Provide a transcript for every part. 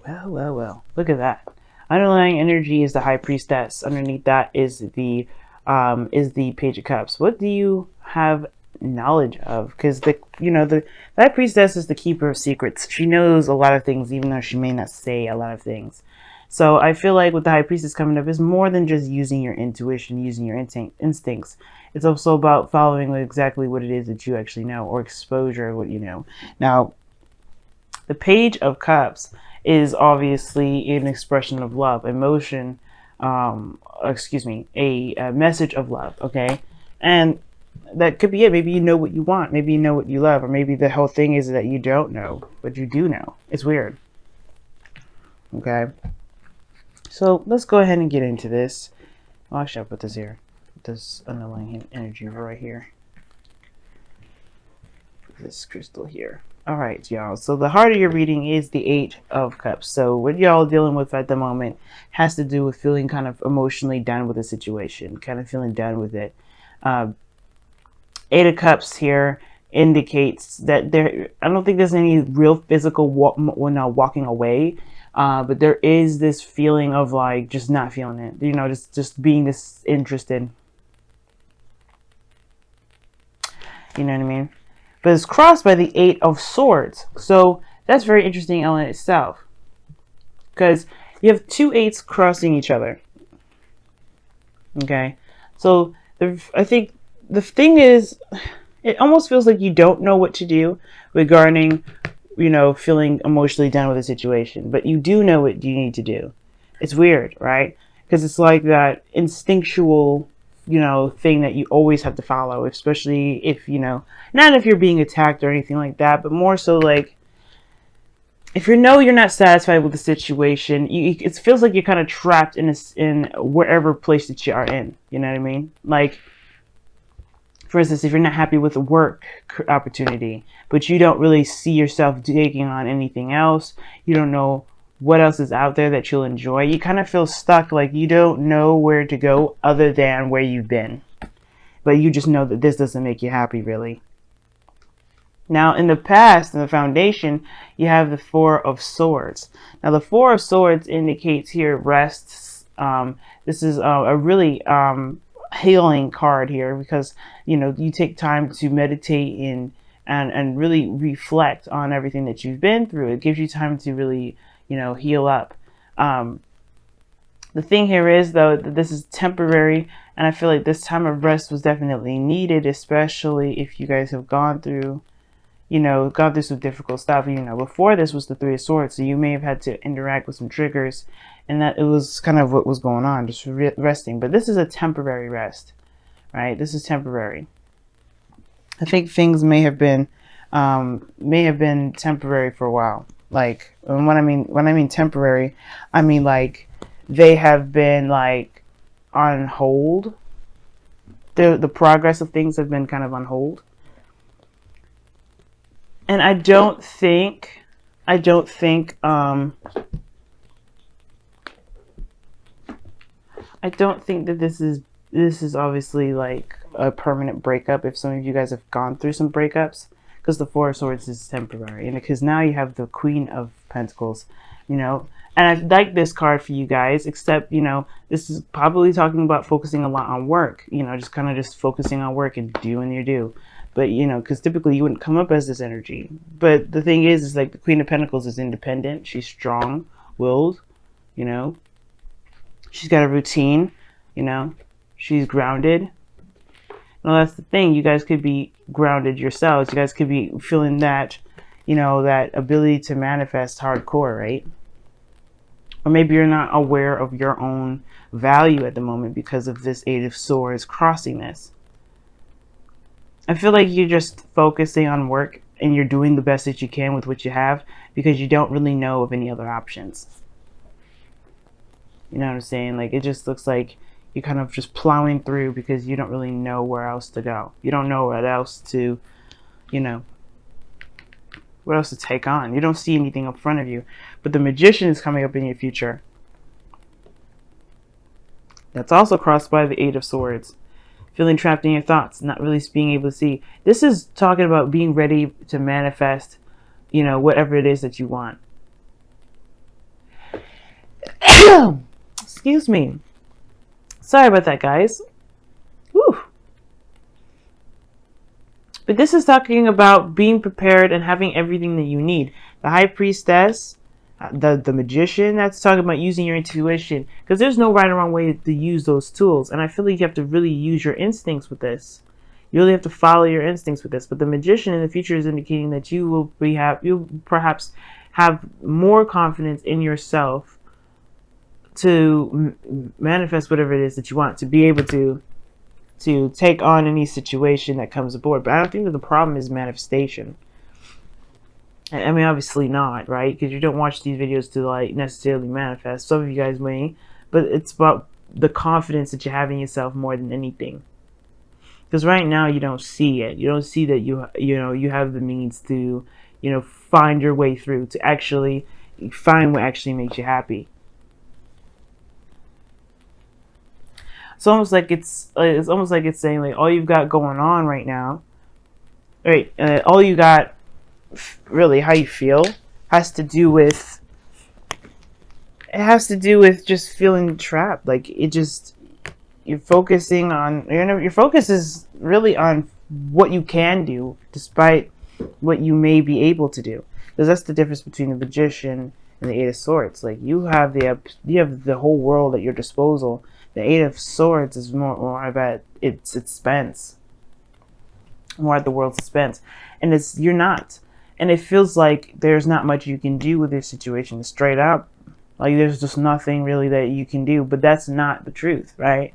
Well, well, well. Look at that. Underlying energy is the High Priestess. Underneath that is the Page of Cups. What do you have knowledge of? Because the High Priestess is the keeper of secrets. She knows a lot of things, even though she may not say a lot of things. So I feel like with the High Priestess coming up is more than just using your intuition, using your instincts. It's also about following exactly what it is that you actually know, or exposure of what you know. Now, the Page of Cups is obviously an expression of love, emotion, excuse me, a message of love, okay? And that could be it. Maybe you know what you want, maybe you know what you love, or maybe the whole thing is that you don't know, but you do know. It's weird, okay? So let's go ahead and get into this. Well, actually, I'll put this here. Put this underlying energy right here. Put this crystal here. All right, y'all. So the heart of your reading is the Eight of Cups. So what y'all dealing with at the moment has to do with feeling kind of emotionally done with the situation, kind of feeling done with it. Eight of Cups here indicates that I don't think there's any real physical walking away, but there is this feeling of like just not feeling it. You know, just being disinterested. You know what I mean? But it's crossed by the Eight of Swords. So that's very interesting in itself. Because you have two eights crossing each other. Okay? So I think the thing is, it almost feels like you don't know what to do regarding, feeling emotionally down with a situation. But you do know what you need to do. It's weird, right? Because it's like that instinctual thing that you always have to follow, especially if not if you're being attacked or anything like that, but more so like if you're not satisfied with the situation, it feels like you're kind of trapped in wherever place that you are in. You know what I mean? Like, for instance, if you're not happy with a work opportunity, but you don't really see yourself taking on anything else, you don't know what else is out there that you'll enjoy, you kind of feel stuck, like you don't know where to go other than where you've been. But you just know that this doesn't make you happy, really. Now, in the past, in the foundation, you have the Four of Swords. Now, the Four of Swords indicates here rests. This is a really healing card here because, you take time to meditate and really reflect on everything that you've been through. It gives you time to really heal up. The thing here is, though, that this is temporary, and I feel like this time of rest was definitely needed, especially if you guys have gone through some difficult stuff. Before this was the Three of Swords, so you may have had to interact with some triggers, and that it was kind of what was going on, just resting. But this is a temporary rest, right? This is temporary. I think things may have been temporary for a while. Like, when I mean temporary, I mean like they have been like on hold. The progress of things have been kind of on hold. And I don't think that this is obviously like a permanent breakup. If some of you guys have gone through some breakups, because the Four of Swords is temporary, and because now you have the Queen of Pentacles, and I like this card for you guys, except this is probably talking about focusing a lot on work, just focusing on work and doing your due. But because typically you wouldn't come up as this energy. But the thing is like the Queen of Pentacles is independent, she's strong-willed, she's got a routine, she's grounded. Well, that's the thing. You guys could be grounded yourselves. You guys could be feeling that, that ability to manifest hardcore, right? Or maybe you're not aware of your own value at the moment because of this Eight of Swords crossing this. I feel like you're just focusing on work and you're doing the best that you can with what you have because you don't really know of any other options. You know what I'm saying? Like, it just looks like you're kind of just plowing through because you don't really know where else to go. You don't know what else to, what else to take on. You don't see anything in front of you. But the Magician is coming up in your future. That's also crossed by the Eight of Swords. Feeling trapped in your thoughts, not really being able to see. This is talking about being ready to manifest, whatever it is that you want. Excuse me. Sorry about that, guys. Whew. But this is talking about being prepared and having everything that you need. The High Priestess, the Magician, that's talking about using your intuition. Because there's no right or wrong way to use those tools. And I feel like you have to really use your instincts with this. You really have to follow your instincts with this. But the Magician in the future is indicating that you'll perhaps have more confidence in yourself to manifest whatever it is that you want, to be able to take on any situation that comes aboard. But I don't think that the problem is manifestation. I mean, obviously not, right? Because you don't watch these videos to like necessarily manifest. Some of you guys may, but it's about the confidence that you have in yourself more than anything. Because right now you don't see it. You don't see that you have the means to find your way through, to actually find what actually makes you happy. It's almost like it's saying like all you've got going on right now, right? All you got, really, how you feel has to do with just feeling trapped. Like you're focusing on your focus is really on what you can do, despite what you may be able to do. Because that's the difference between the Magician and the Eight of Swords. Like you have the whole world at your disposal. The Eight of Swords is more about its expense, more at the world's expense, and you're not, and it feels like there's not much you can do with this situation. Straight up, like there's just nothing really that you can do. But that's not the truth, right?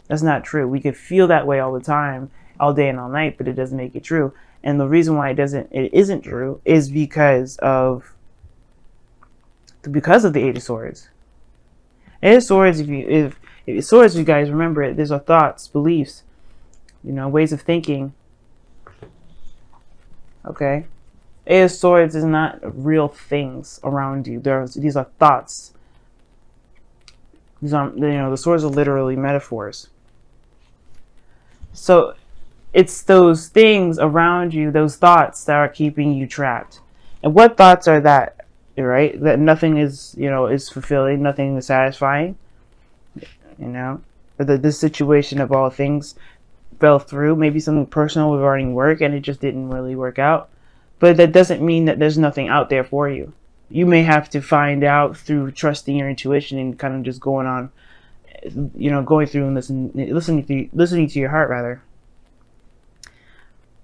That's not true. We could feel that way all the time, all day and all night, but it doesn't make it true. And the reason why it isn't true is because of the Eight of Swords. Eight of Swords, if Swords, you guys remember it, these are thoughts, beliefs, ways of thinking. Okay? Eight of Swords is not real things around you. These are thoughts. These are, the swords are literally metaphors. So it's those things around you, those thoughts that are keeping you trapped. And what thoughts are that? Right? That nothing is, is fulfilling, nothing is satisfying. Or this situation of all things fell through. Maybe something personal regarding work and it just didn't really work out. But that doesn't mean that there's nothing out there for you. You may have to find out through trusting your intuition and kind of just going on, going through and listening to your heart, rather.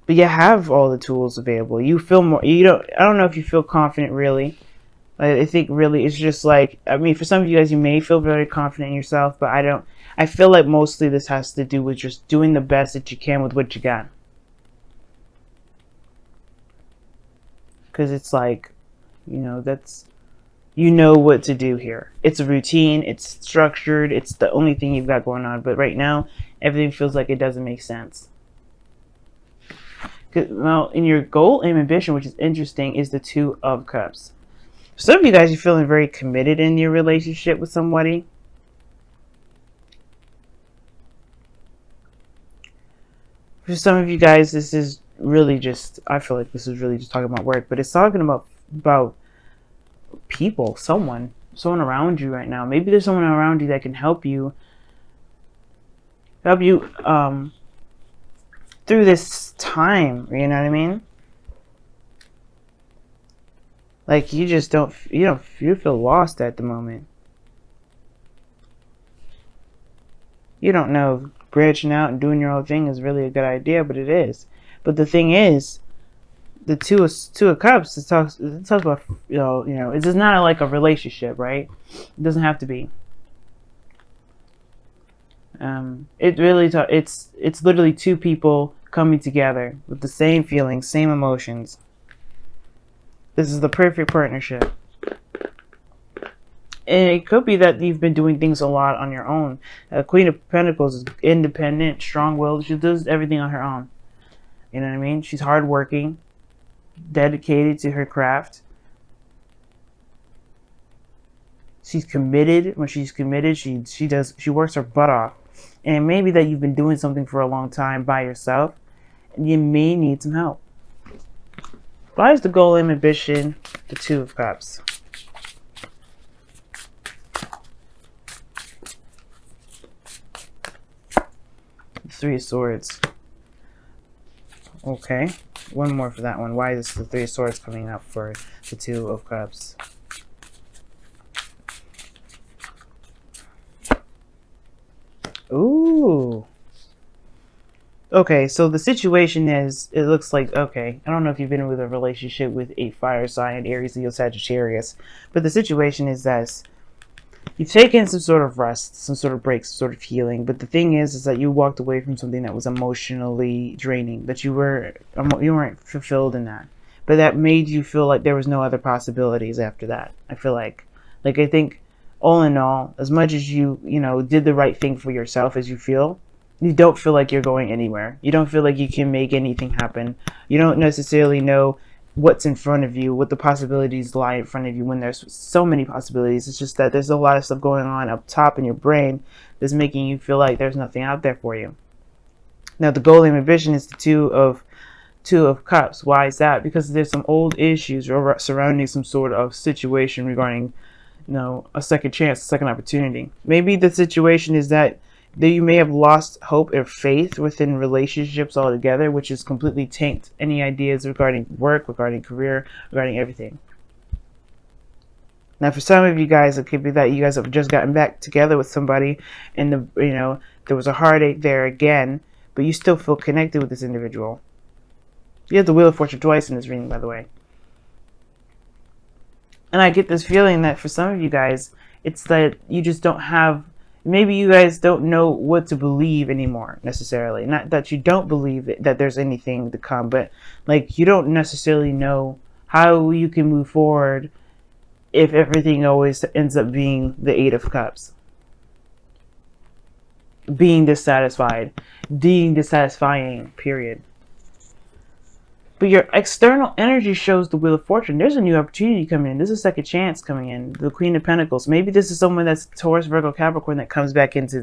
But you have all the tools available. You feel more. I don't know if you feel confident really. I think really it's just like, I mean, for some of you guys, you may feel very confident in yourself, but I don't. I feel like mostly this has to do with just doing the best that you can with what you got. Because it's like, that's, what to do here. It's a routine, it's structured, it's the only thing you've got going on. But right now, everything feels like it doesn't make sense. Well, in your goal and ambition, which is interesting, is the Two of Cups. For some of you guys, you're feeling very committed in your relationship with somebody. For some of you guys, this is really just, I feel like this is really just talking about work, but it's talking about people, someone around you right now. Maybe there's someone around you that can help you through this time, you know what I mean? Like you feel lost at the moment. You don't know if branching out and doing your own thing is really a good idea, but it is. But the thing is, the two of Cups, it talks about, it's just not like a relationship, right? It doesn't have to be. It's literally two people coming together with the same feelings, same emotions. This is the perfect partnership. And it could be that you've been doing things a lot on your own. Queen of Pentacles is independent, strong-willed. She does everything on her own. You know what I mean? She's hardworking, dedicated to her craft. She's committed. When she's committed, she works her butt off. And it may be that you've been doing something for a long time by yourself, and you may need some help. Why is the goal and ambition the Two of Cups? Three of Swords. Okay. One more for that one. Why is the Three of Swords coming up for the Two of Cups? Ooh. Okay, so the situation is, it looks like, okay, I don't know if you've been with a relationship with a fire sign, Aries, Leo, Sagittarius, but the situation is that you've taken some sort of rest, some sort of break, some sort of healing, but the thing is that you walked away from something that was emotionally draining, that you weren't fulfilled in that, but that made you feel like there was no other possibilities after that. I feel like I think all in all, as much as you did the right thing for yourself, as you don't feel like you're going anywhere. You don't feel like you can make anything happen. You don't necessarily know what's in front of you, what the possibilities lie in front of you when there's so many possibilities. It's just that there's a lot of stuff going on up top in your brain that's making you feel like there's nothing out there for you. Now, the golden ambition is the Two of Cups. Why is that? Because there's some old issues surrounding some sort of situation regarding, a second chance, a second opportunity. Maybe the situation is that you may have lost hope or faith within relationships altogether, which has completely tanked any ideas regarding work, regarding career, regarding everything. Now, for some of you guys, it could be that you guys have just gotten back together with somebody, and there was a heartache there again, but you still feel connected with this individual. You have the Wheel of Fortune twice in this reading, by the way. And I get this feeling that for some of you guys, it's that you just don't have, maybe you guys don't know what to believe anymore, necessarily. Not that you don't believe that there's anything to come, but like you don't necessarily know how you can move forward if everything always ends up being the Eight of Cups. Being dissatisfied. Being dissatisfying, period. But your external energy shows the Wheel of Fortune. There's a new opportunity coming in. There's a second chance coming in. The Queen of Pentacles. Maybe this is someone that's Taurus, Virgo, Capricorn that comes back into,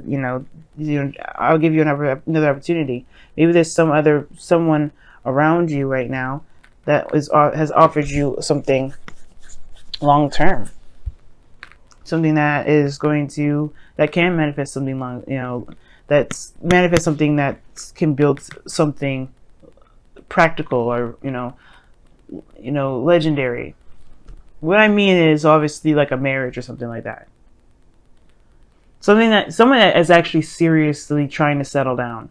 I'll give you another opportunity. Maybe there's someone around you right now that has offered you something long term. Something that is that can manifest something that's manifest something that can build something practical or legendary. What I mean is obviously like a marriage or something like that. Someone that is actually seriously trying to settle down.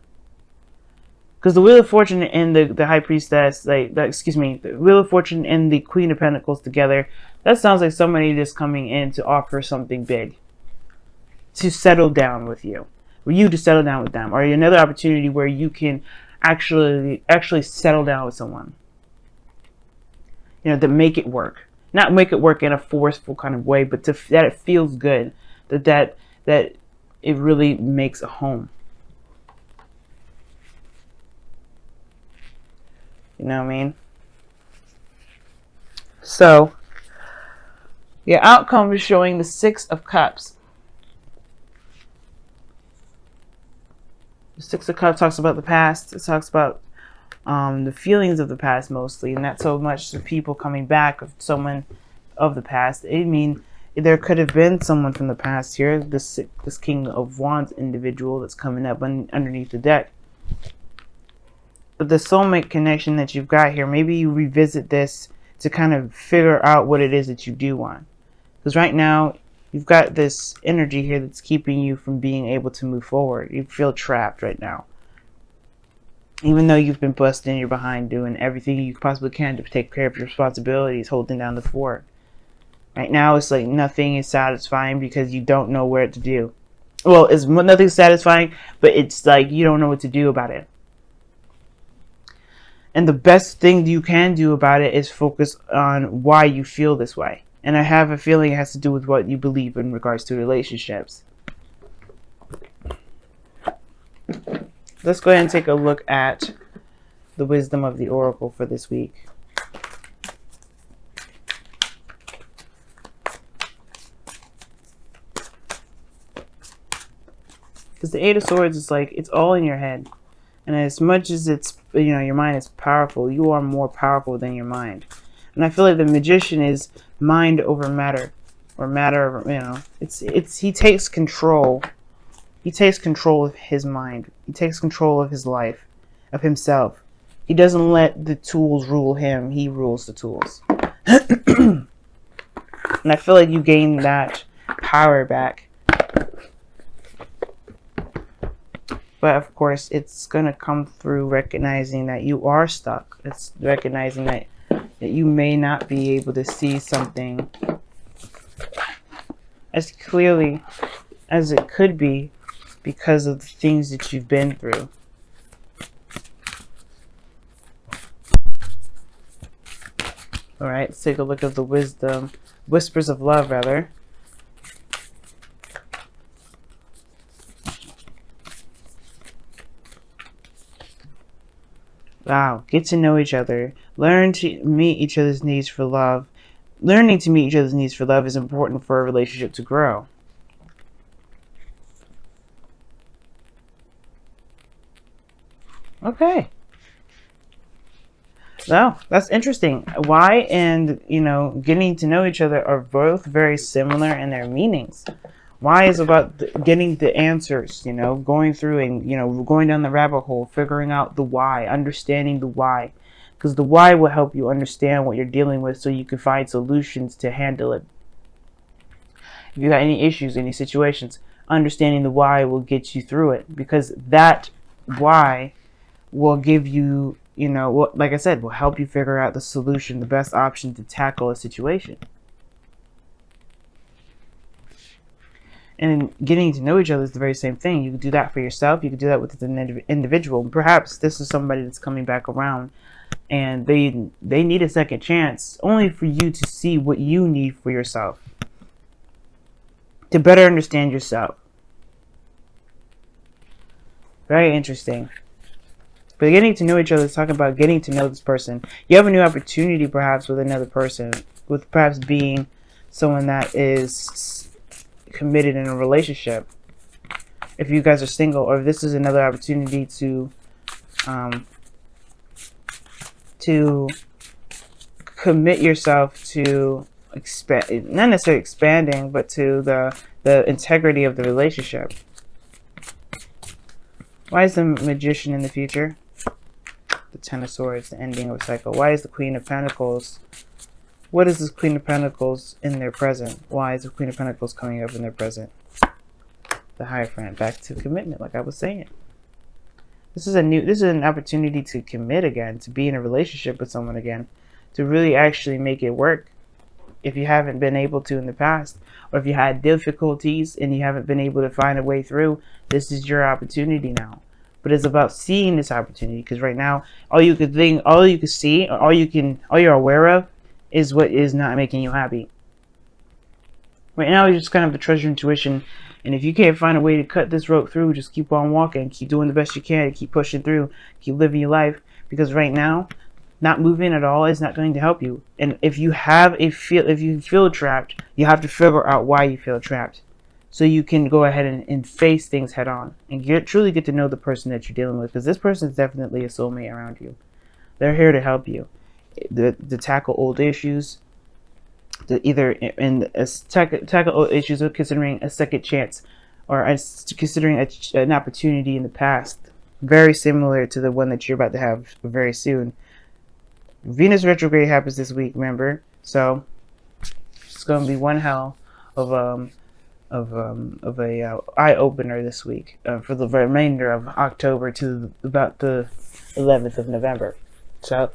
Because the Wheel of Fortune and the High Priestess, the Wheel of Fortune and the Queen of Pentacles together, that sounds like somebody just coming in to offer something big. To settle down with you. For you to settle down with them. Or another opportunity where you can actually settle down with someone. To make it work. Not make it work in a forceful kind of way, but that it feels good. That it really makes a home. You know what I mean? So, your outcome is showing the Six of Cups. The Six of Cups talks about the past. It talks about the feelings of the past mostly, and not so much the people coming back of someone of the past. I mean, there could have been someone from the past here. This King of Wands individual that's coming up underneath the deck. But the soulmate connection that you've got here, maybe you revisit this to kind of figure out what it is that you do want. Because right now, you've got this energy here that's keeping you from being able to move forward. You feel trapped right now. Even though you've been busting your behind doing everything you possibly can to take care of your responsibilities, holding down the fort. Right now, it's like nothing is satisfying because you don't know where to do. Well, it's nothing satisfying, but it's like you don't know what to do about it. And the best thing you can do about it is focus on why you feel this way. And I have a feeling it has to do with what you believe in regards to relationships. Let's go ahead and take a look at the wisdom of the oracle for this week. Because the Eight of Swords is like, it's all in your head. And as much as it's, your mind is powerful, you are more powerful than your mind. And I feel like the Magician is mind over matter. Or matter over, he takes control. He takes control of his mind. He takes control of his life, of himself. He doesn't let the tools rule him. He rules the tools. And I feel like you gain that power back. But of course, it's going to come through recognizing that you are stuck. It's recognizing that you may not be able to see something as clearly as it could be because of the things that you've been through. All right, let's take a look at the wisdom, whispers of love, rather. Wow, get to know each other. Learn to meet each other's needs for love. Learning to meet each other's needs for love is important for a relationship to grow. Okay. No, that's interesting. Why and, getting to know each other are both very similar in their meanings. Why is about getting the answers, going through and, going down the rabbit hole, figuring out the why, understanding the why. Because the why will help you understand what you're dealing with so you can find solutions to handle it. If you got any issues, any situations, understanding the why will get you through it. Because that why will give you, like I said, will help you figure out the solution, the best option to tackle a situation. And getting to know each other is the very same thing. You can do that for yourself. You can do that with an individual. Perhaps this is somebody that's coming back around and they need a second chance only for you to see what you need for yourself, to better understand yourself. Very interesting. But getting to know each other is talking about getting to know this person. You have a new opportunity perhaps with another person, with perhaps being someone that is committed in a relationship. If you guys are single, or if this is another opportunity to commit yourself to expand, not necessarily expanding, but to the integrity of the relationship. Why is the Magician in the future? The Ten of Swords, the ending of a cycle. Why is the Queen of Pentacles? What is this Queen of Pentacles in their present? Why is the Queen of Pentacles coming up in their present? The Hierophant, back to commitment, like I was saying. This is an opportunity to commit again, to be in a relationship with someone again, to really actually make it work. If you haven't been able to in the past, or if you had difficulties and you haven't been able to find a way through, this is your opportunity now. But it's about seeing this opportunity, because right now, all you could see, or all you're aware of, is what is not making you happy. Right now, you just kind of have to trust your intuition, and if you can't find a way to cut this rope through, just keep on walking, keep doing the best you can, keep pushing through, keep living your life, because right now, not moving at all is not going to help you. And if you feel trapped, you have to figure out why you feel trapped, so you can go ahead and face things head on and truly get to know the person that you're dealing with, because this person is definitely a soulmate around you. They're here to help you, to tackle old issues, to either tackle old issues, or considering a second chance, or considering an opportunity in the past, very similar to the one that you're about to have very soon. Venus retrograde happens this week, remember? So it's going to be one hell of a eye opener this week for the remainder of October to about the 11th of November. So